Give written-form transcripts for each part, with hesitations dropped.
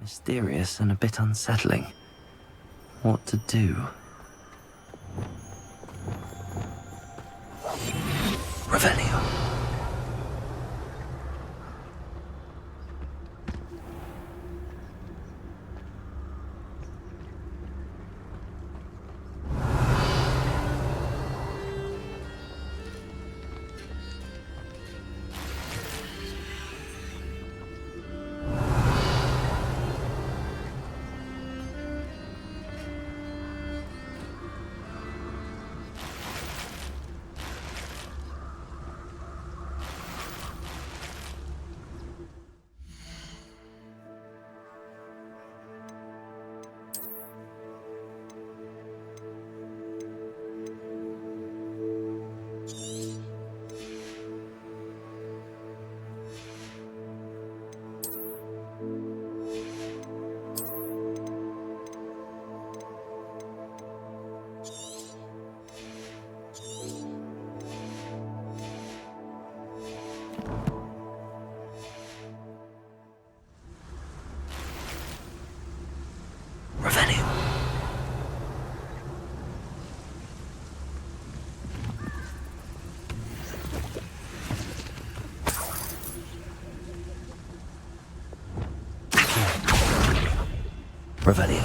Mysterious and a bit unsettling. What to do? Revelio. Revelio.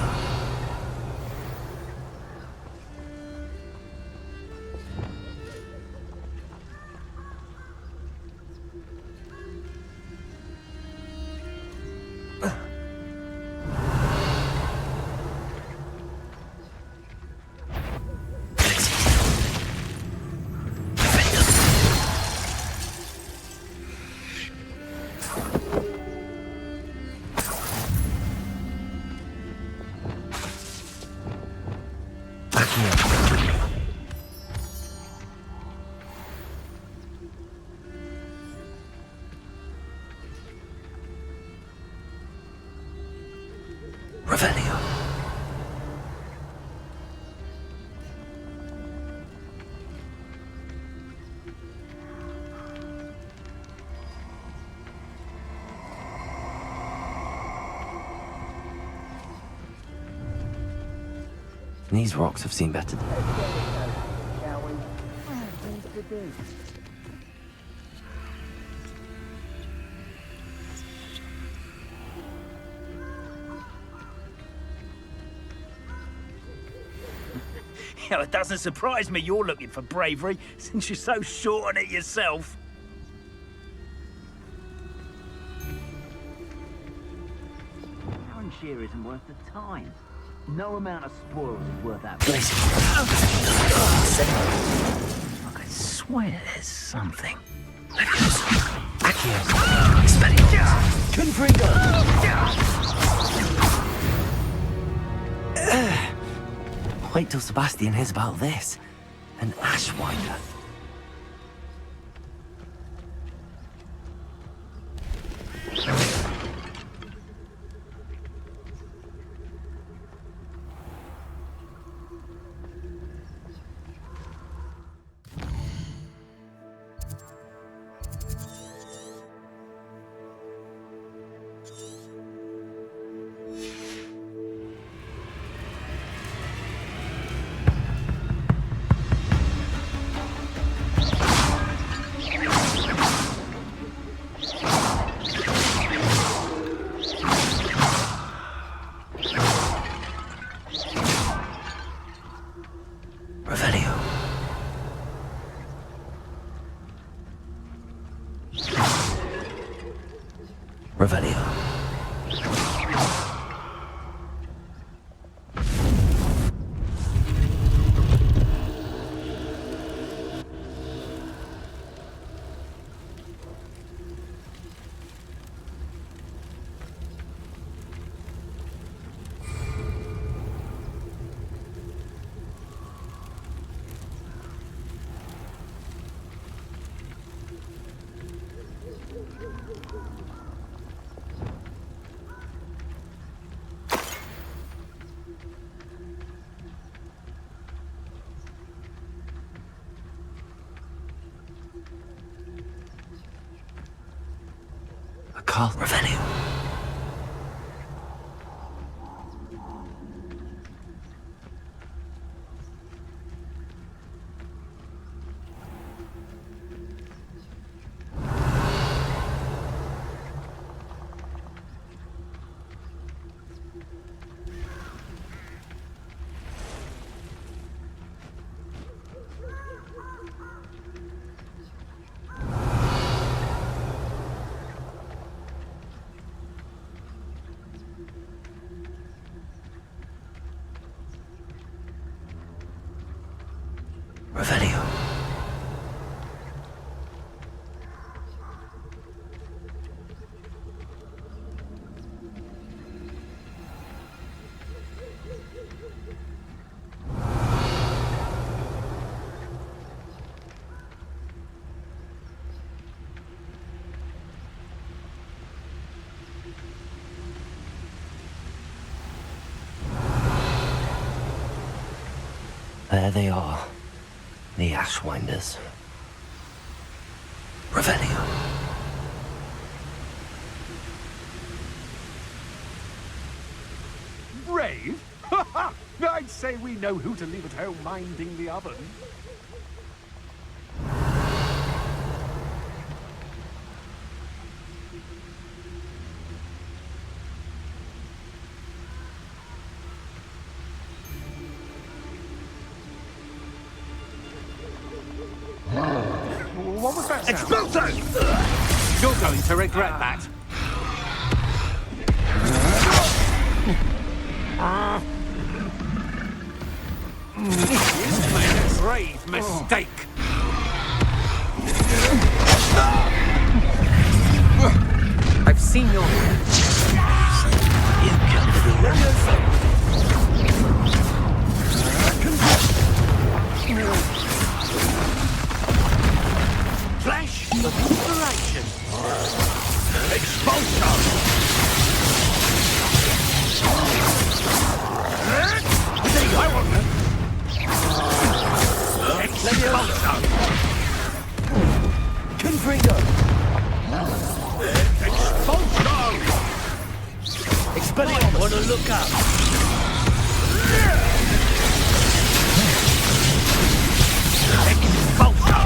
Revelio. These rocks have seen better. Shall we? Things to do. Yeah, it doesn't surprise me you're looking for bravery, since you're so short on it yourself. Aaron Shear isn't worth the time. No amount of spoils is worth that. I swear there's something. Wait till Sebastian hears about this. An Ashwinder. Revelio. A call. Revelio. Revelio. There they are, the Ashwinders. Revelio. Brave? I'd say we know who to leave at home minding the oven. What was that sound? Exploso! You're going to regret that. You've made a grave mistake. I've seen your... You can't Flash of inspiration. Expulsion. There you go. I want them. Expulsion. Confringo. Expulsion. Expelliarmus. Want to look up. Expulsion.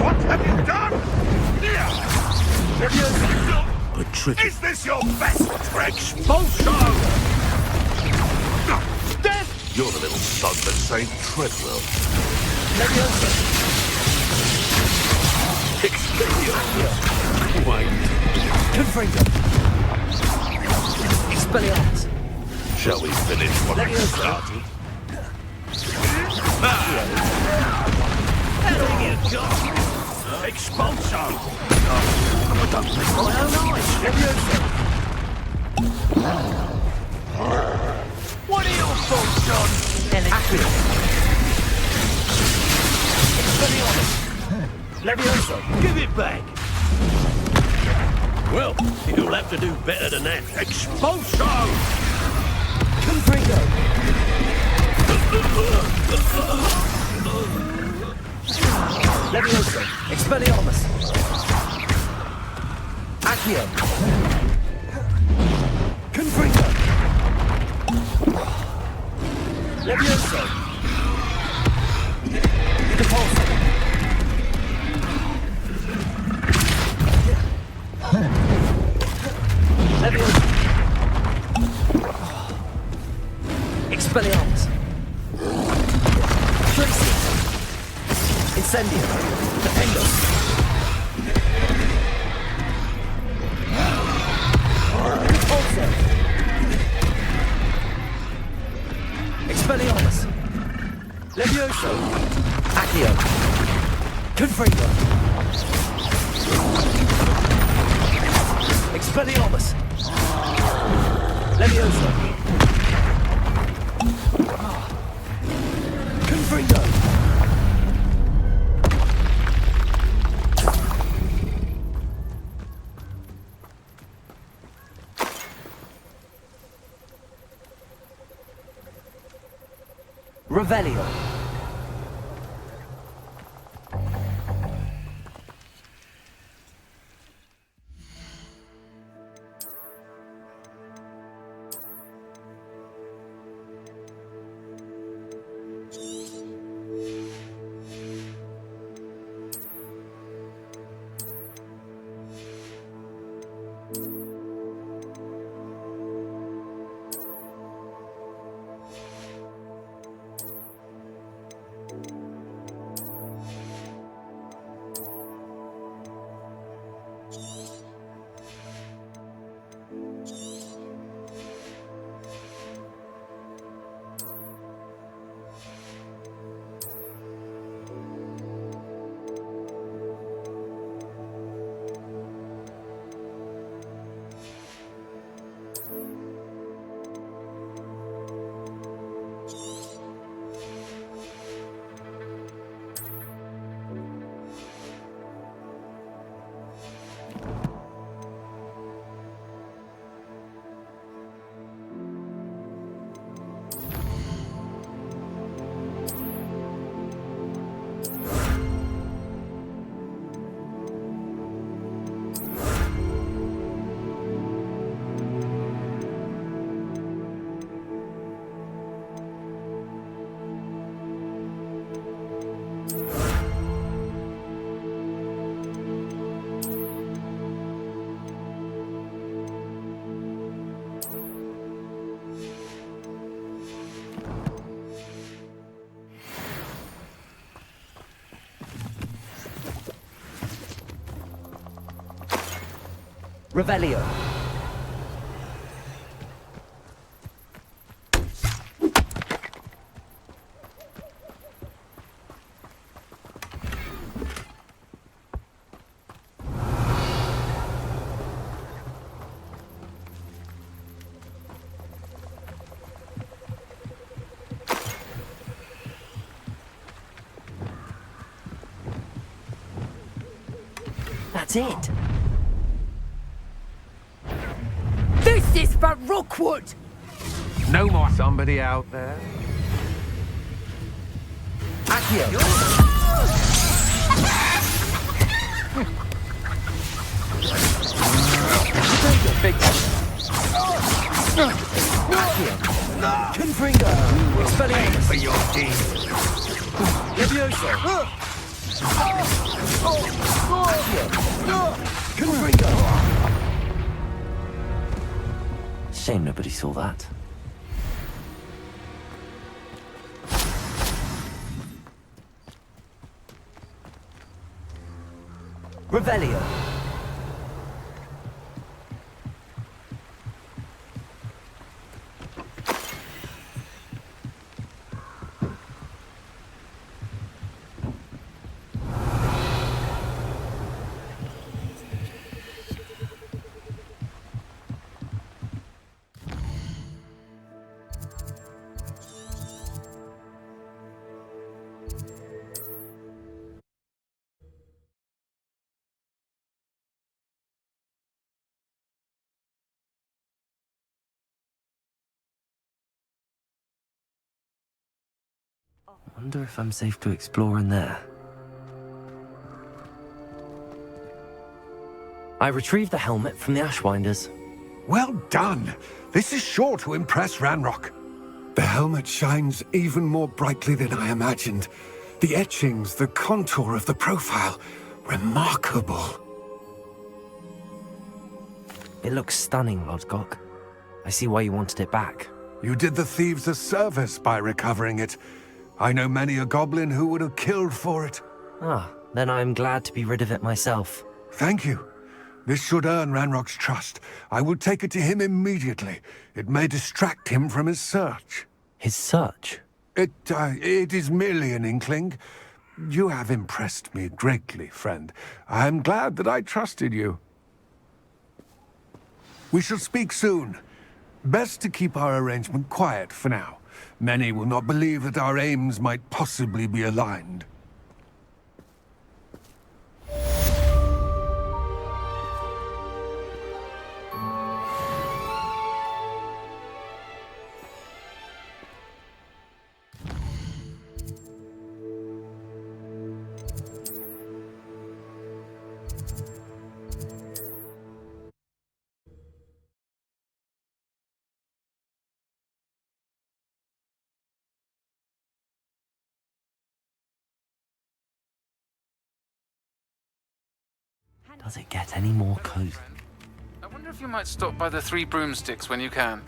What have you done? Good trick. Is this your best trick? Expulsion! Death! You're the little sod that saved Treadwell. Expelliarmus. Wait, Confringo. Expelliarmus. shall we finish what I started? There you go! Expulsion! What are your thoughts, John? Levioso. Give it back! Well, you'll have to do better than that. Expulsion! Confringo. Levioso. Expelliarmus. Accio. Confringo. Levioso. Depulso. Levioso. Expelliarmus. Tracy. Incendio. Defendo. Repulso. Expelliarmus. Levioso. Accio. Confringo. Expelliarmus. Levioso. Confringo. Revelio. Revelio. That's it. This is for Rookwood! No more. Somebody out there? Accio. Big. Accio. Confringo. Expelliarmus. For your deeds. Levioso. Accio. Confringo. Shame nobody saw that. Revelio. Wonder if I'm safe to explore in there. I retrieved the helmet from the Ashwinders. Well done. This is sure to impress Ranrock. The helmet shines even more brightly than I imagined. The etchings, the contour of the profile. Remarkable. It looks stunning, Lodgok. I see why you wanted it back. You did the thieves a service by recovering it. I know many a goblin who would have killed for it. Ah, then I'm glad to be rid of it myself. Thank you. This should earn Ranrock's trust. I will take it to him immediately. It may distract him from his search. His search? It is merely an inkling. You have impressed me greatly, friend. I am glad that I trusted you. We shall speak soon. Best to keep our arrangement quiet for now. Many will not believe that our aims might possibly be aligned. Does it get any more cozy? I wonder if you might stop by the Three Broomsticks when you can.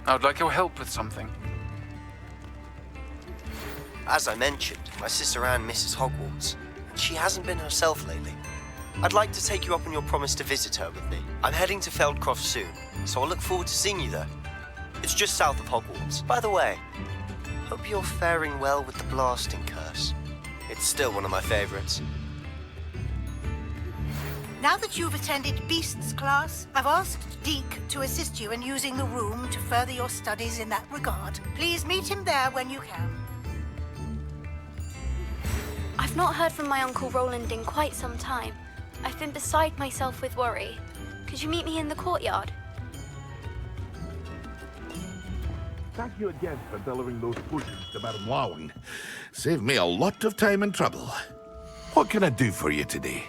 I would like your help with something. As I mentioned, my sister Anne misses Hogwarts, and she hasn't been herself lately. I'd like to take you up on your promise to visit her with me. I'm heading to Feldcroft soon, so I'll look forward to seeing you there. It's just south of Hogwarts. By the way, hope you're faring well with the blasting curse. It's still one of my favorites. Now that you've attended Beasts class, I've asked Deke to assist you in using the room to further your studies in that regard. Please meet him there when you can. I've not heard from my Uncle Roland in quite some time. I've been beside myself with worry. Could you meet me in the courtyard? Thank you again for delivering those potions to Madame Lawing. Saved me a lot of time and trouble. What can I do for you today?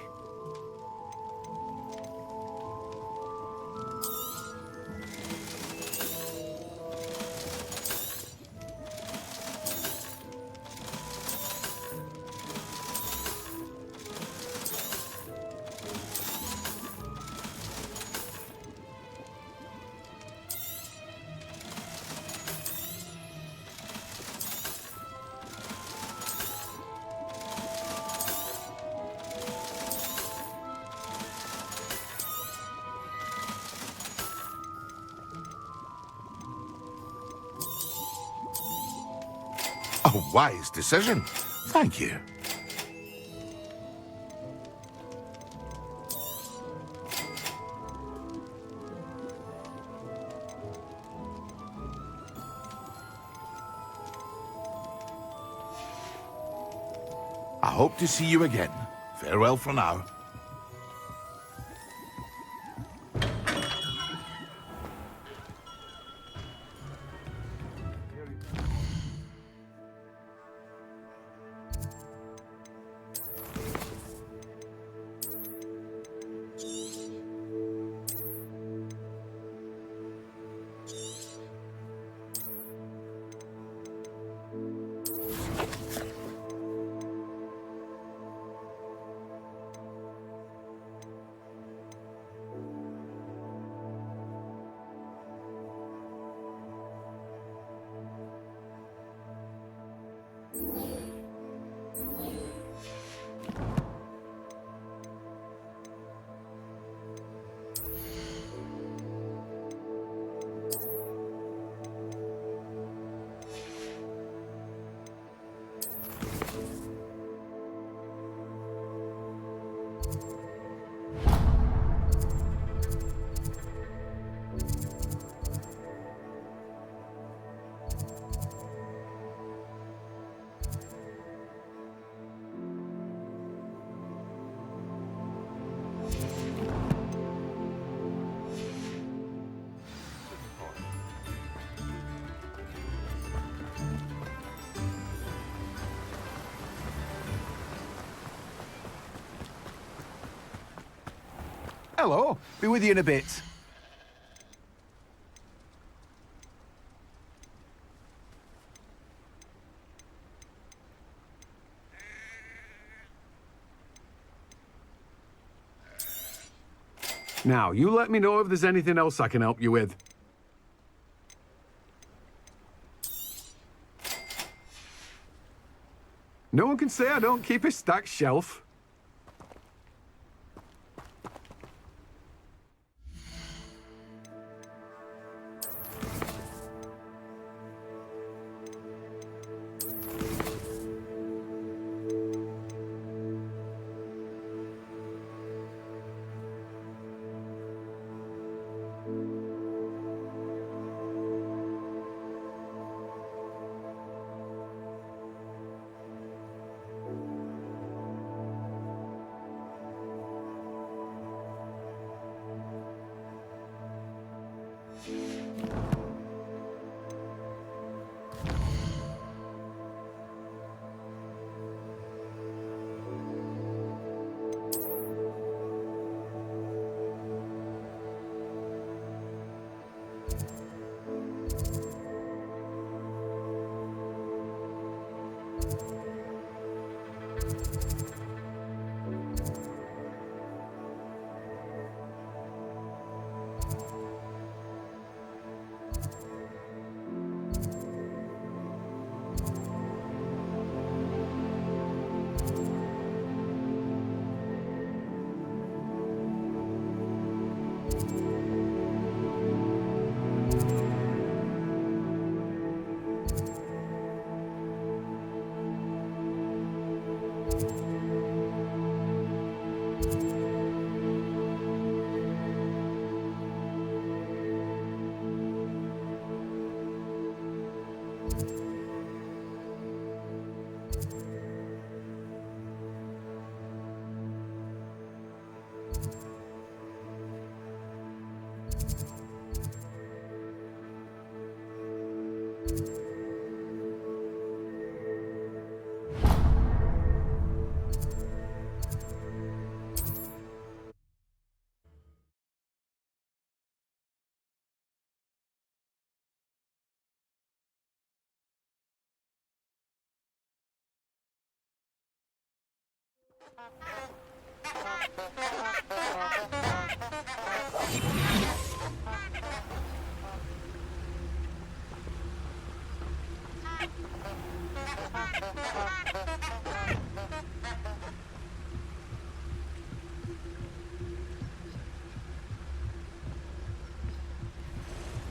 A wise decision. Thank you. I hope to see you again. Farewell for now. Hello. Be with you in a bit. Now, you let me know if there's anything else I can help you with. No one can say I don't keep a stacked shelf.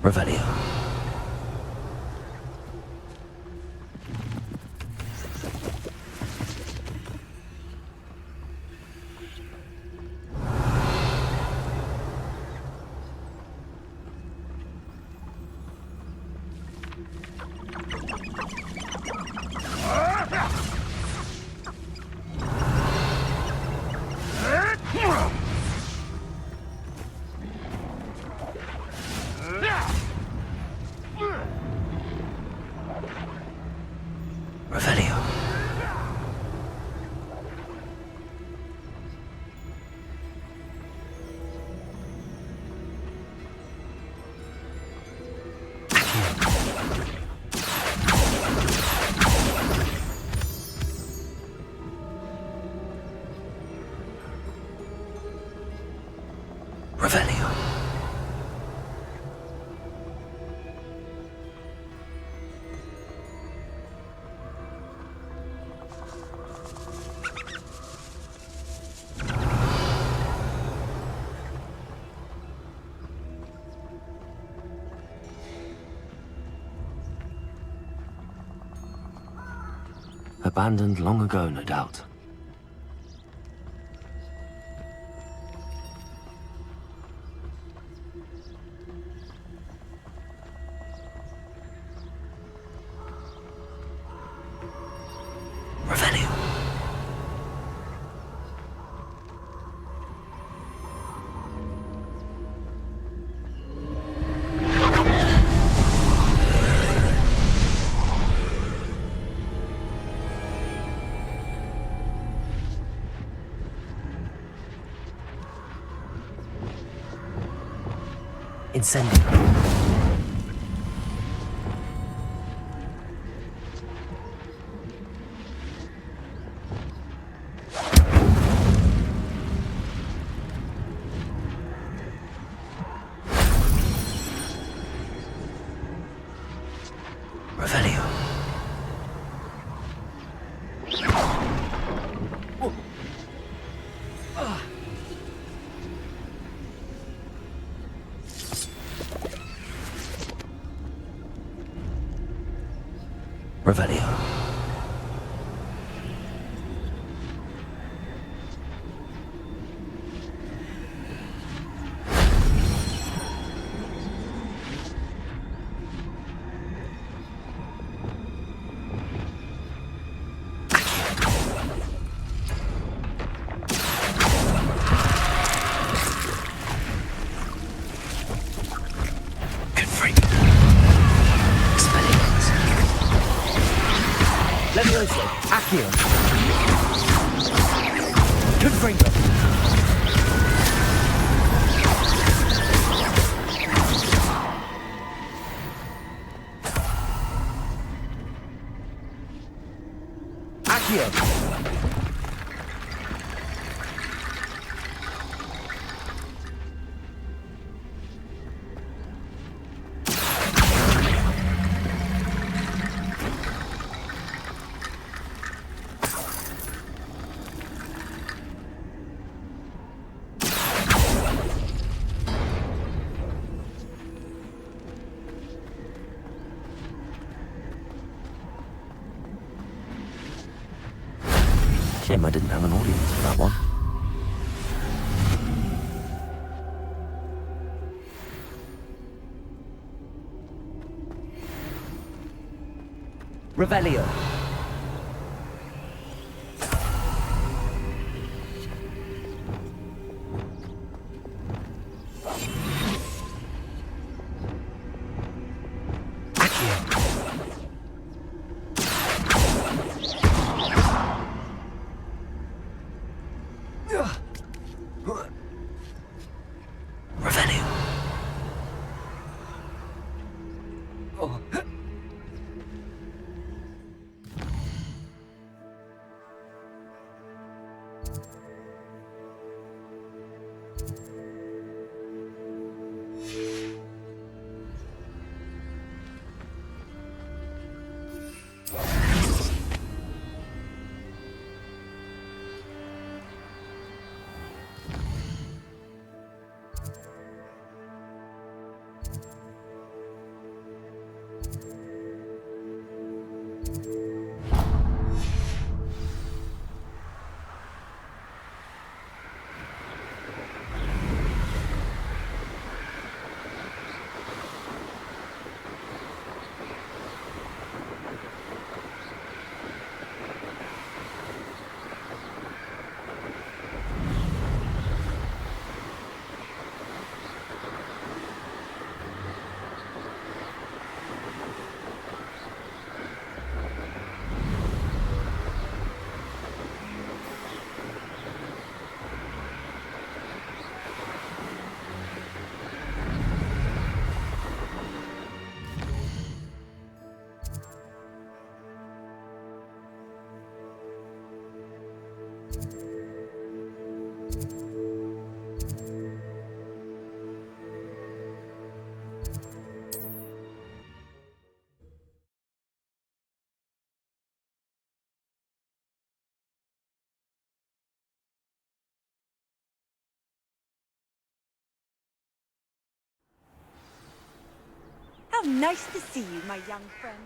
Revelio. Abandoned long ago, no doubt. Revelio. Incendio. Revelio. Revelio. Levioso, Accio. Confringo. Accio. Shame I didn't have an audience for that one. Revelio. Revelio. Oh. How nice to see you, my young friend.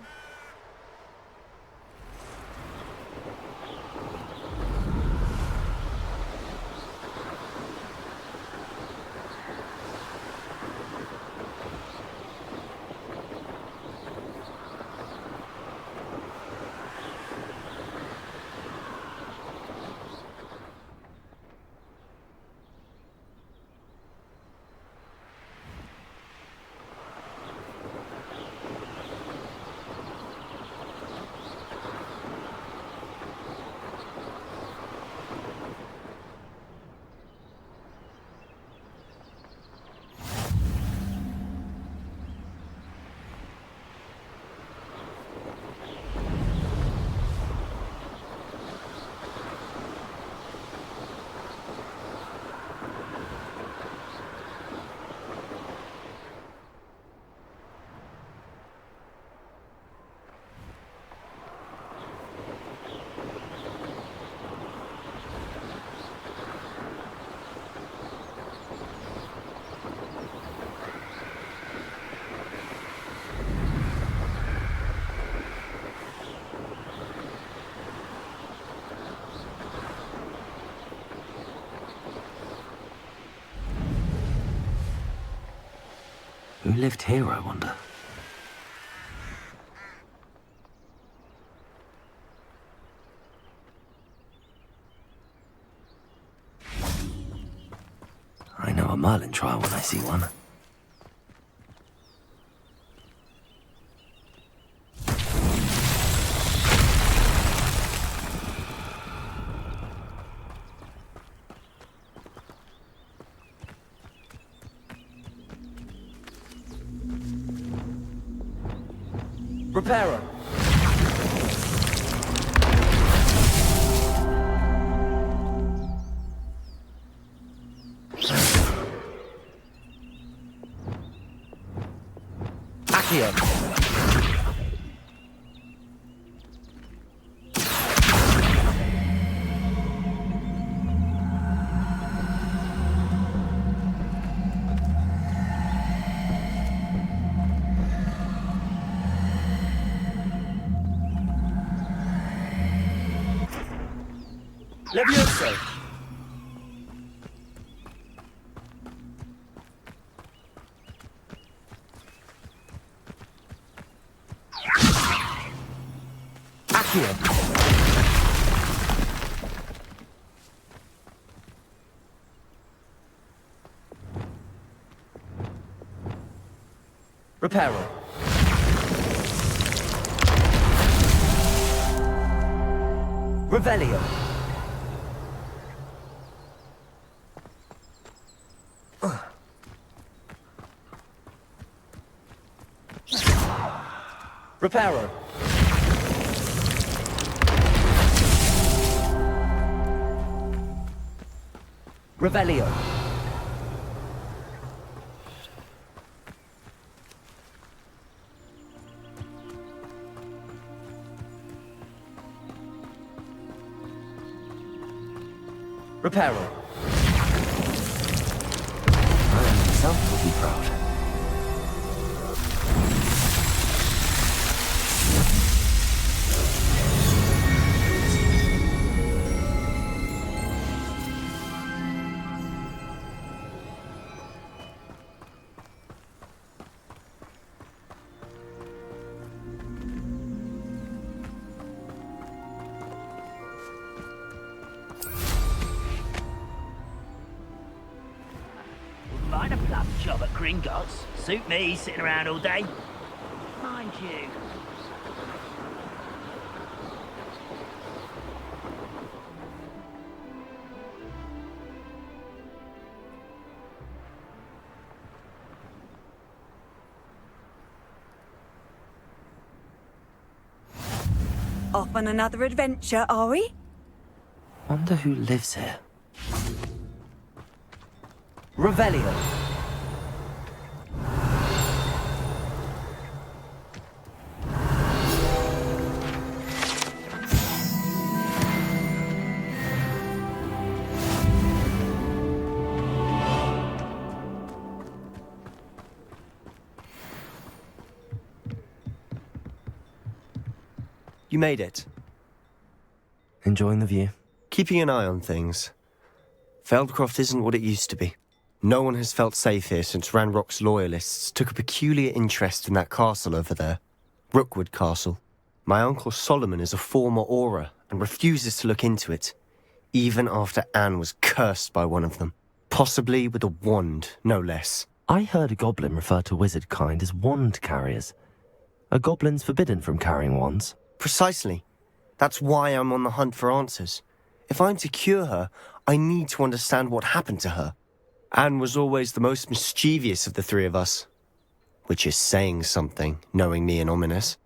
Who lived here, I wonder? I know a Merlin trial when I see one. Reparo. Accio. Levioso. Accio. Reparo. Revelio. Reparo. Revelio. Reparo. I myself will be proud. Mind a plum job at Gringotts. Suit me, sitting around all day. Mind you. Off on another adventure, are we? Wonder who lives here. Revelio. You made it. Enjoying the view? Keeping an eye on things. Feldcroft isn't what it used to be. No one has felt safe here since Ranrock's loyalists took a peculiar interest in that castle over there. Rookwood Castle. My uncle Solomon is a former Auror and refuses to look into it, even after Anne was cursed by one of them. Possibly with a wand, no less. I heard a goblin refer to wizard kind as wand carriers. Are goblins forbidden from carrying wands? Precisely. That's why I'm on the hunt for answers. If I'm to cure her, I need to understand what happened to her. Anne was always the most mischievous of the three of us. Which is saying something, knowing me and Ominous.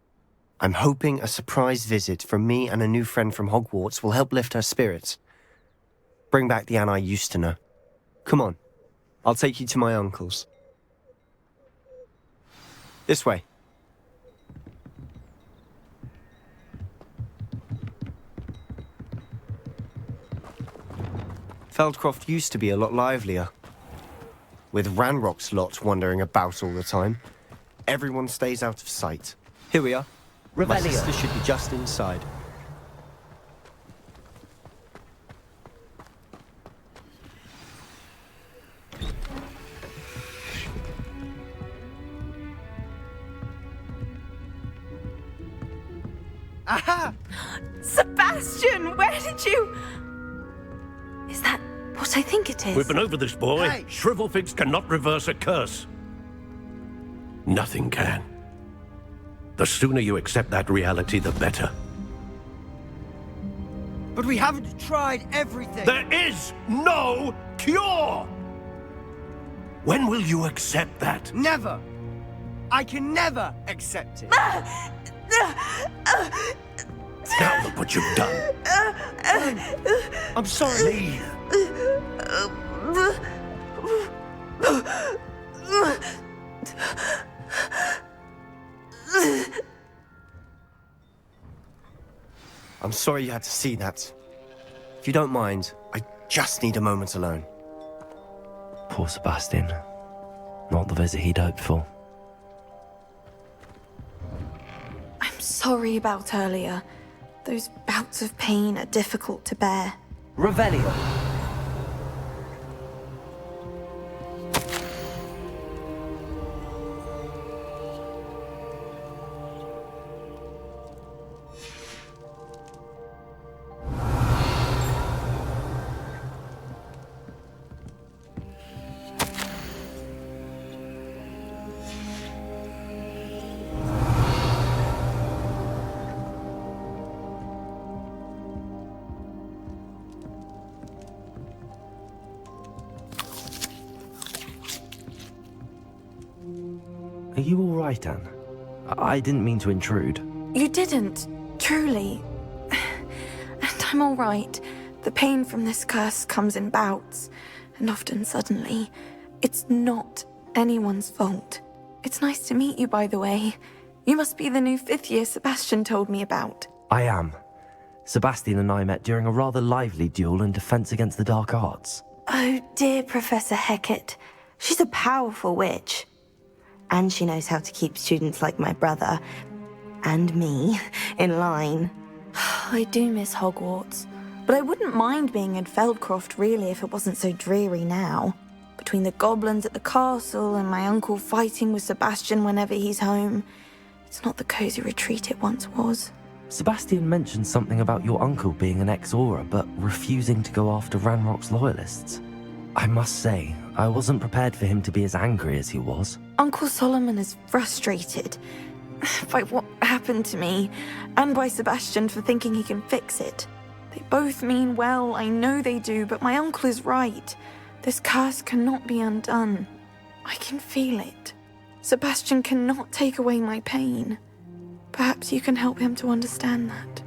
I'm hoping a surprise visit from me and a new friend from Hogwarts will help lift her spirits. Bring back the Anne I used to know. Come on, I'll take you to my uncle's. This way. Feldcroft used to be a lot livelier. With Ranrock's lot wandering about all the time, everyone stays out of sight. Here we are. Revelio. My sister should be just inside. Aha! Sebastian, where did you... Is that what I think it is? We've been over this, boy. Hey. Shrivelfigs cannot reverse a curse. Nothing can. The sooner you accept that reality, the better. But we haven't tried everything. There is no cure! When will you accept that? Never. I can never accept it. Now look what you've done. I'm sorry. I'm sorry you had to see that. If you don't mind, I just need a moment alone. Poor Sebastian. Not the visit he'd hoped for. I'm sorry about earlier. Those bouts of pain are difficult to bear. Revelio. Are you all right, Anne? I didn't mean to intrude. You didn't, truly. And I'm all right. The pain from this curse comes in bouts, and often suddenly. It's not anyone's fault. It's nice to meet you, by the way. You must be the new 5th year Sebastian told me about. I am. Sebastian and I met during a rather lively duel in Defense Against the Dark Arts. Oh, dear Professor Hecat. She's a powerful witch. And she knows how to keep students like my brother, and me, in line. I do miss Hogwarts, but I wouldn't mind being in Feldcroft really if it wasn't so dreary now. Between the goblins at the castle and my uncle fighting with Sebastian whenever he's home, it's not the cozy retreat it once was. Sebastian mentioned something about your uncle being an ex-Aura, but refusing to go after Ranrock's loyalists. I must say, I wasn't prepared for him to be as angry as he was. Uncle Solomon is frustrated by what happened to me, and by Sebastian for thinking he can fix it. They both mean well, I know they do, but my uncle is right. This curse cannot be undone. I can feel it. Sebastian cannot take away my pain. Perhaps you can help him to understand that.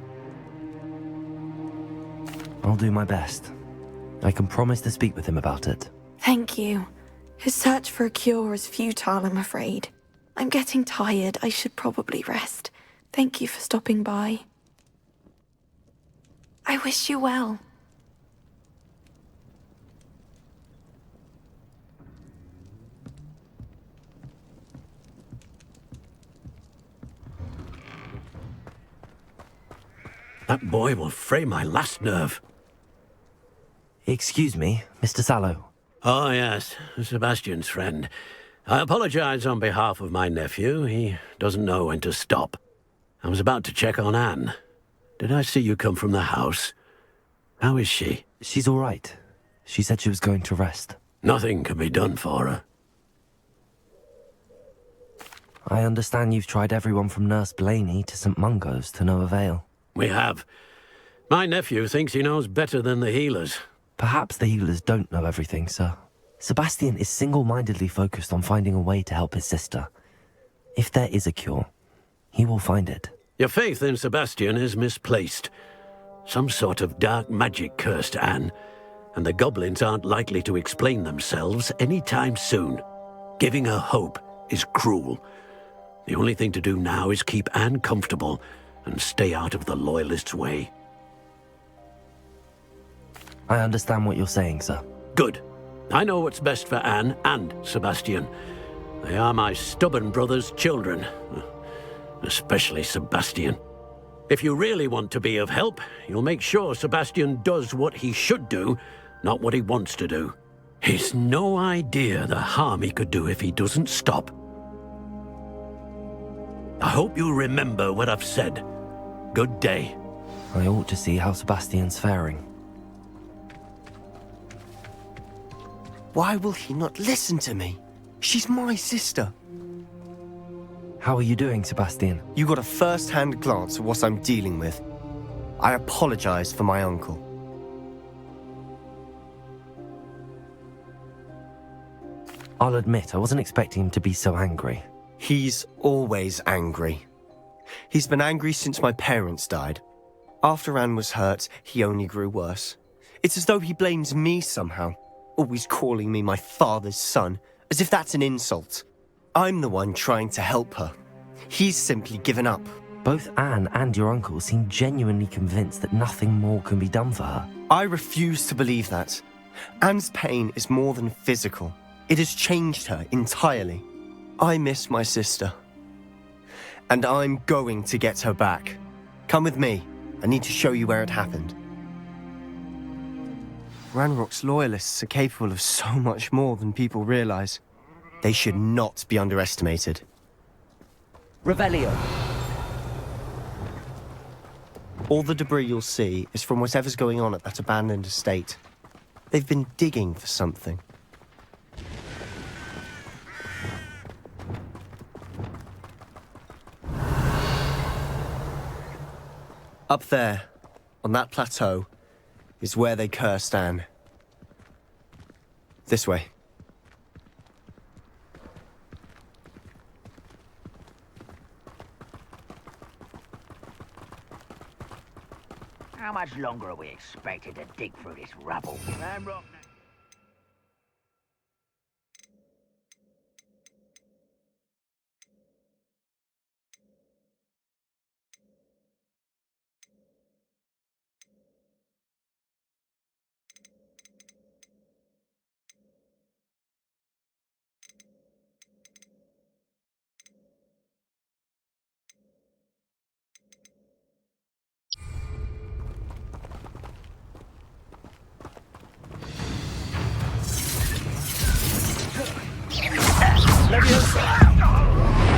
I'll do my best. I can promise to speak with him about it. Thank you. His search for a cure is futile, I'm afraid. I'm getting tired. I should probably rest. Thank you for stopping by. I wish you well. That boy will fray my last nerve. Excuse me, Mr. Sallow. Oh, yes, Sebastian's friend. I apologize on behalf of my nephew. He doesn't know when to stop. I was about to check on Anne. Did I see you come from the house? How is she? She's all right. She said she was going to rest. Nothing can be done for her. I understand you've tried everyone from Nurse Blaney to St. Mungo's to no avail. We have. My nephew thinks he knows better than the healers. Perhaps the healers don't know everything, sir. Sebastian is single-mindedly focused on finding a way to help his sister. If there is a cure, he will find it. Your faith in Sebastian is misplaced. Some sort of dark magic cursed Anne, and the goblins aren't likely to explain themselves anytime soon. Giving her hope is cruel. The only thing to do now is keep Anne comfortable and stay out of the Loyalists' way. I understand what you're saying, sir. Good. I know what's best for Anne and Sebastian. They are my stubborn brother's children. Especially Sebastian. If you really want to be of help, you'll make sure Sebastian does what he should do, not what he wants to do. He's no idea the harm he could do if he doesn't stop. I hope you remember what I've said. Good day. I ought to see how Sebastian's faring. Why will he not listen to me? She's my sister. How are you doing, Sebastian? You got a first-hand glance at what I'm dealing with. I apologize for my uncle. I'll admit, I wasn't expecting him to be so angry. He's always angry. He's been angry since my parents died. After Anne was hurt, he only grew worse. It's as though he blames me somehow, always calling me my father's son, as if that's an insult. I'm the one trying to help her. He's simply given up. Both Anne and your uncle seem genuinely convinced that nothing more can be done for her. I refuse to believe that. Anne's pain is more than physical. It has changed her entirely. I miss my sister. And I'm going to get her back. Come with me. I need to show you where it happened. Ranrock's loyalists are capable of so much more than people realize. They should not be underestimated. Revelio. All the debris you'll see is from whatever's going on at that abandoned estate. They've been digging for something. Up there, on that plateau, is where they cursed Anne. This way. How much longer are we expected to dig through this rubble? Ranrock.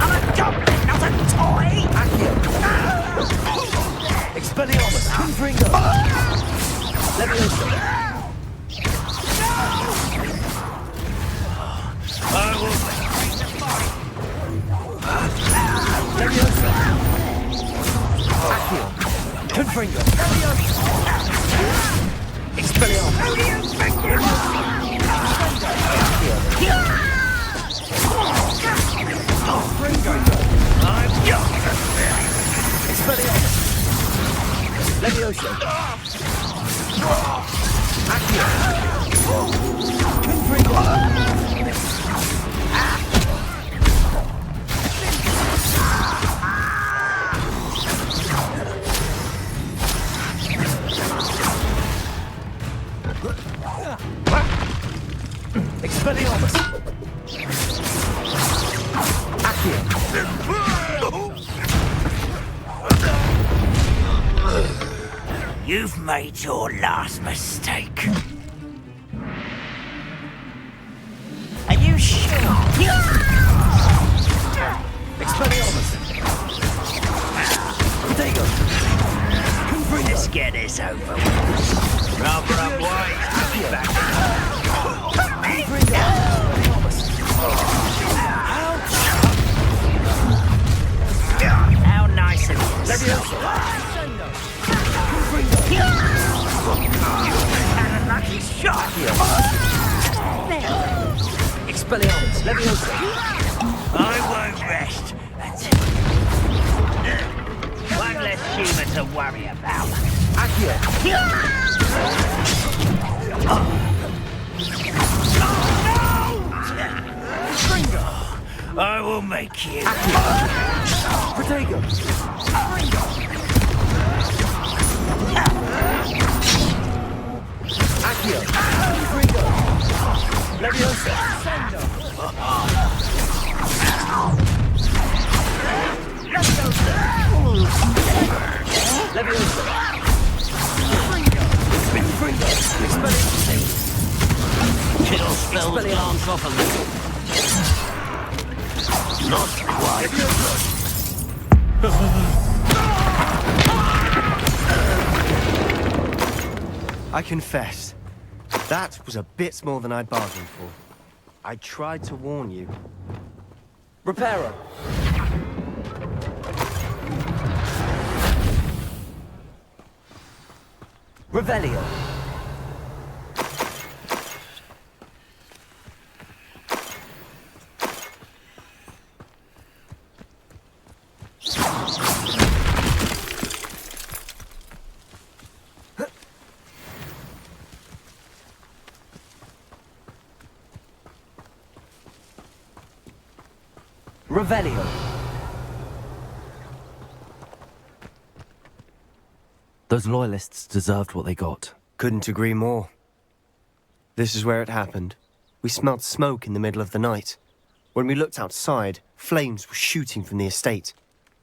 I'm a goblin, not a toy! Expelliarmus, Confringo! Leviosa! I will... Leviosa! Accio! Confringo! Expelliarmus! Expelliarmus! Leviosa! Accio! Confringo! Expelliarmus! You've made your last mistake. Are you sure? Expelliarmus! Potato! Let's get this over with. Rather unwise to be back. How nice of you. And a lucky shot. Expelliarmus! Leviosa! I won't rest until... One less human to worry about. Accio! I will make you. Protego! Accio! Confringo! Leviosa! Leviosa! Confringo! Kill spells glance off a little. Not quite. I confess, that was a bit more than I'd bargained for. I tried to warn you. Reparo! Revelio! Revelio! Those loyalists deserved what they got. Couldn't agree more. This is where it happened. We smelled smoke in the middle of the night. When we looked outside, flames were shooting from the estate.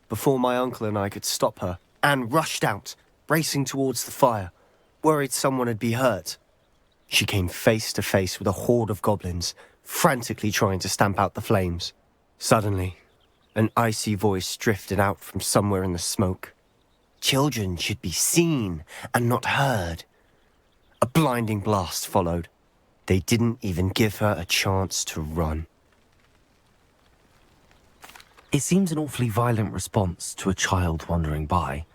Before my uncle and I could stop her, Anne rushed out, racing towards the fire, worried someone had been hurt. She came face to face with a horde of goblins, frantically trying to stamp out the flames. Suddenly, an icy voice drifted out from somewhere in the smoke. Children should be seen and not heard. A blinding blast followed. They didn't even give her a chance to run. It seems an awfully violent response to a child wandering by.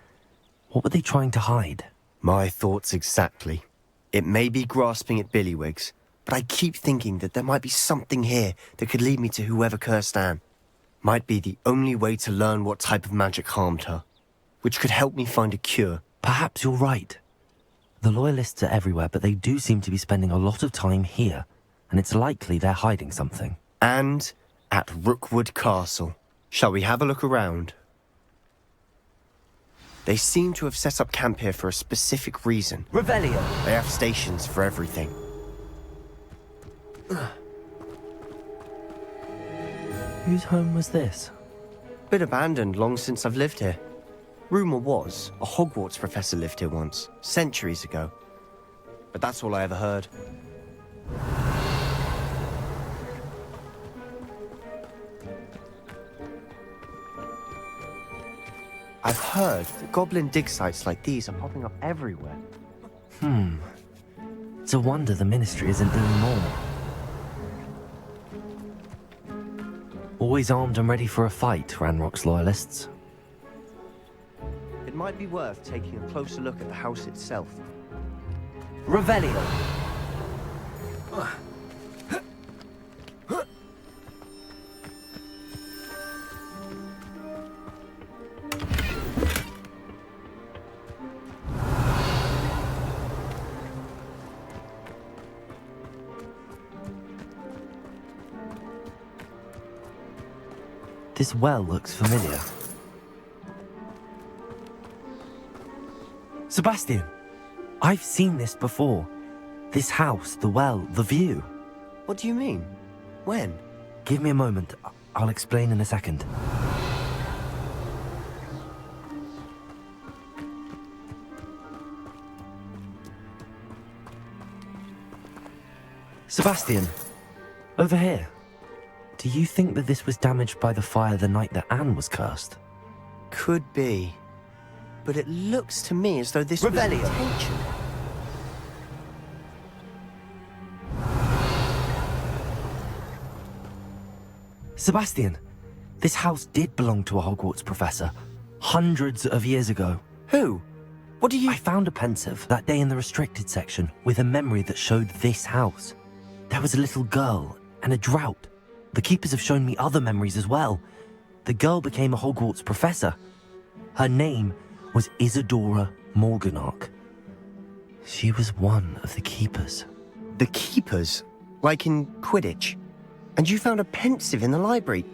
What were they trying to hide? My thoughts exactly. It may be grasping at billywhigs, but I keep thinking that there might be something here that could lead me to whoever cursed Anne. Might be the only way to learn what type of magic harmed her, which could help me find a cure. Perhaps you're right. The Loyalists are everywhere, but they do seem to be spending a lot of time here, and it's likely they're hiding something. And at Rookwood Castle. Shall we have a look around? They seem to have set up camp here for a specific reason. Revelio! They have stations for everything. Whose home was this? Been abandoned long since I've lived here. Rumour was, a Hogwarts professor lived here once, centuries ago. But that's all I ever heard. I've heard that goblin dig sites like these are popping up everywhere. It's a wonder the Ministry isn't doing more. Always armed and ready for a fight, Ranrock's Loyalists. It might be worth taking a closer look at the house itself. Revelio! This well looks familiar. Sebastian! I've seen this before. This house, the well, the view. What do you mean? When? Give me a moment. I'll explain in a second. Sebastian, over here. Do you think that this was damaged by the fire the night that Anne was cursed? Could be. But it looks to me as though this was intention. Sebastian, this house did belong to a Hogwarts professor, hundreds of years ago. Who? What do you... I found a pensive that day in the restricted section with a memory that showed this house. There was a little girl and a drought. The keepers have shown me other memories as well. The girl became a Hogwarts professor. Her name was Isadora Morganach. She was one of the keepers. The keepers? Like in Quidditch? And you found a pensive in the library?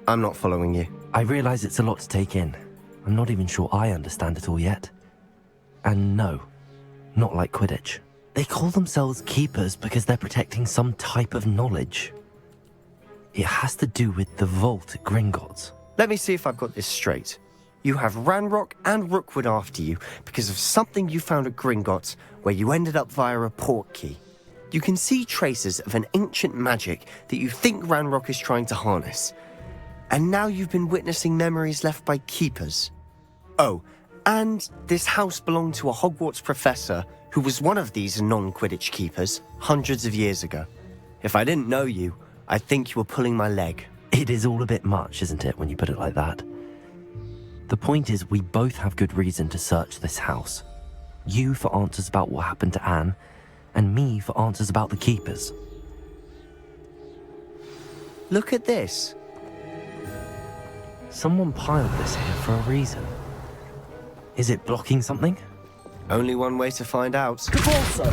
I'm not following you. I realize it's a lot to take in. I'm not even sure I understand it all yet. And no, not like Quidditch. They call themselves keepers because they're protecting some type of knowledge. It has to do with the vault at Gringotts. Let me see if I've got this straight. You have Ranrock and Rookwood after you because of something you found at Gringotts where you ended up via a portkey. You can see traces of an ancient magic that you think Ranrock is trying to harness. And now you've been witnessing memories left by keepers. Oh, and this house belonged to a Hogwarts professor who was one of these non-Quidditch keepers hundreds of years ago. If I didn't know you, I'd think you were pulling my leg. It is all a bit much, isn't it, when you put it like that? The point is, we both have good reason to search this house. You for answers about what happened to Anne, and me for answers about the keepers. Look at this. Someone piled this here for a reason. Is it blocking something? Only one way to find out. Cabalso!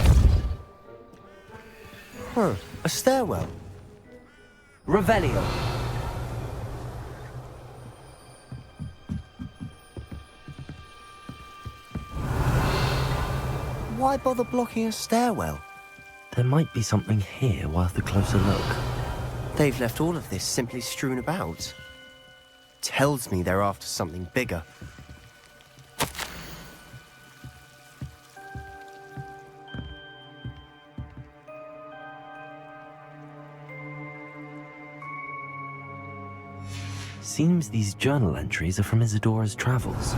Huh, a stairwell. Revelio. Why bother blocking a stairwell? There might be something here worth a closer look. They've left all of this simply strewn about. Tells me they're after something bigger. Seems these journal entries are from Isadora's travels.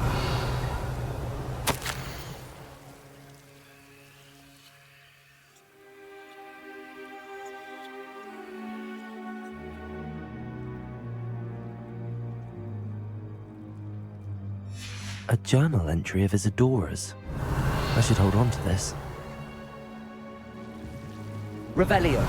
A journal entry of Isadora's. I should hold on to this. Revelio.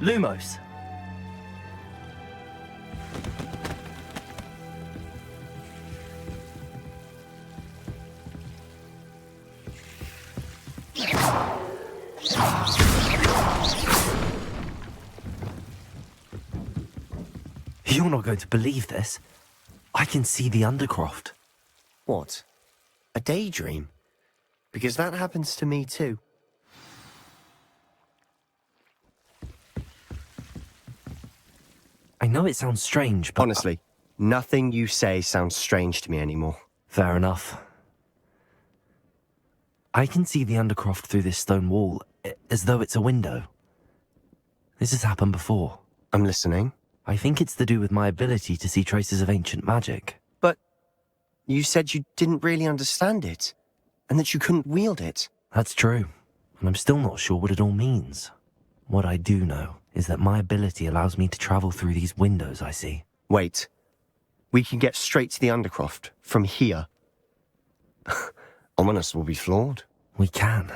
Lumos. You're not going to believe this. I can see the Undercroft. What? A daydream? Because that happens to me too. I know it sounds strange, but... Honestly, nothing you say sounds strange to me anymore. Fair enough. I can see the Undercroft through this stone wall, as though it's a window. This has happened before. I'm listening. I think it's to do with my ability to see traces of ancient magic. But you said you didn't really understand it, and that you couldn't wield it. That's true, and I'm still not sure what it all means. What I do know is that my ability allows me to travel through these windows I see. Wait. We can get straight to the Undercroft from here. Ominous will be flawed. We can.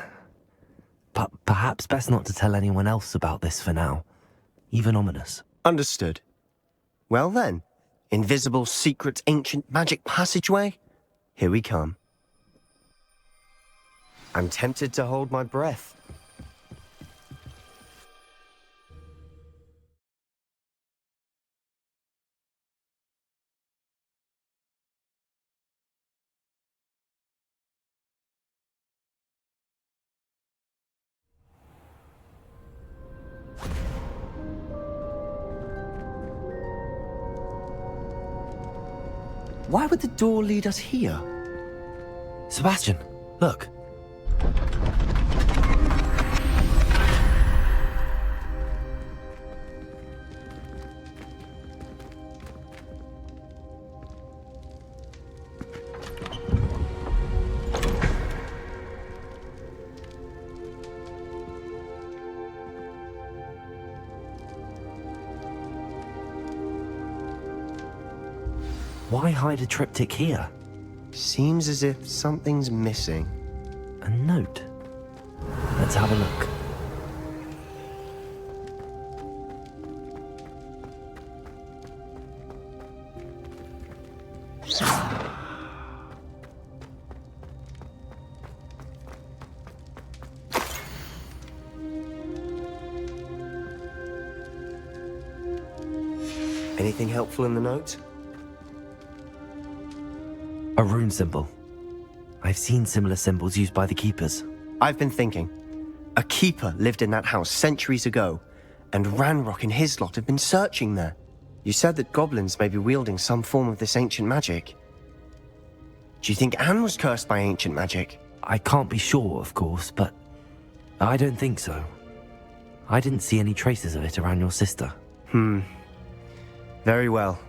But perhaps best not to tell anyone else about this for now. Even Ominous. Understood. Well then, invisible, secret, ancient magic passageway? Here we come. I'm tempted to hold my breath. Why would the door lead us here? Sebastian, look. Why hide a triptych here? Seems as if something's missing. A note. Let's have a look. Anything helpful in the note? A rune symbol. I've seen similar symbols used by the keepers. I've been thinking. A keeper lived in that house centuries ago, and Ranrock and his lot have been searching there. You said that goblins may be wielding some form of this ancient magic. Do you think Anne was cursed by ancient magic? I can't be sure, of course, but I don't think so. I didn't see any traces of it around your sister. Very well.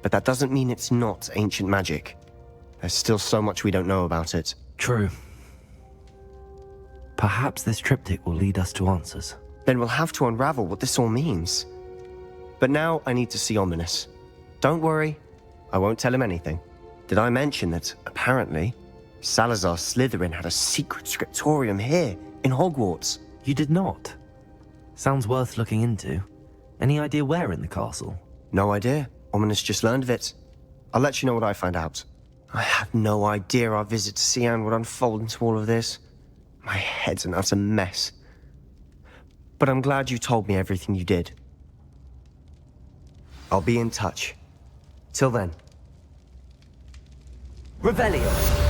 But that doesn't mean it's not ancient magic. There's still so much we don't know about it. True. Perhaps this triptych will lead us to answers. Then we'll have to unravel what this all means. But now I need to see Ominous. Don't worry, I won't tell him anything. Did I mention that, apparently, Salazar Slytherin had a secret scriptorium here, in Hogwarts? You did not. Sounds worth looking into. Any idea where in the castle? No idea. Ominous just learned of it. I'll let you know what I find out. I had no idea our visit to Cian would unfold into all of this. My head's an utter mess. But I'm glad you told me everything you did. I'll be in touch. Till then. Revelio!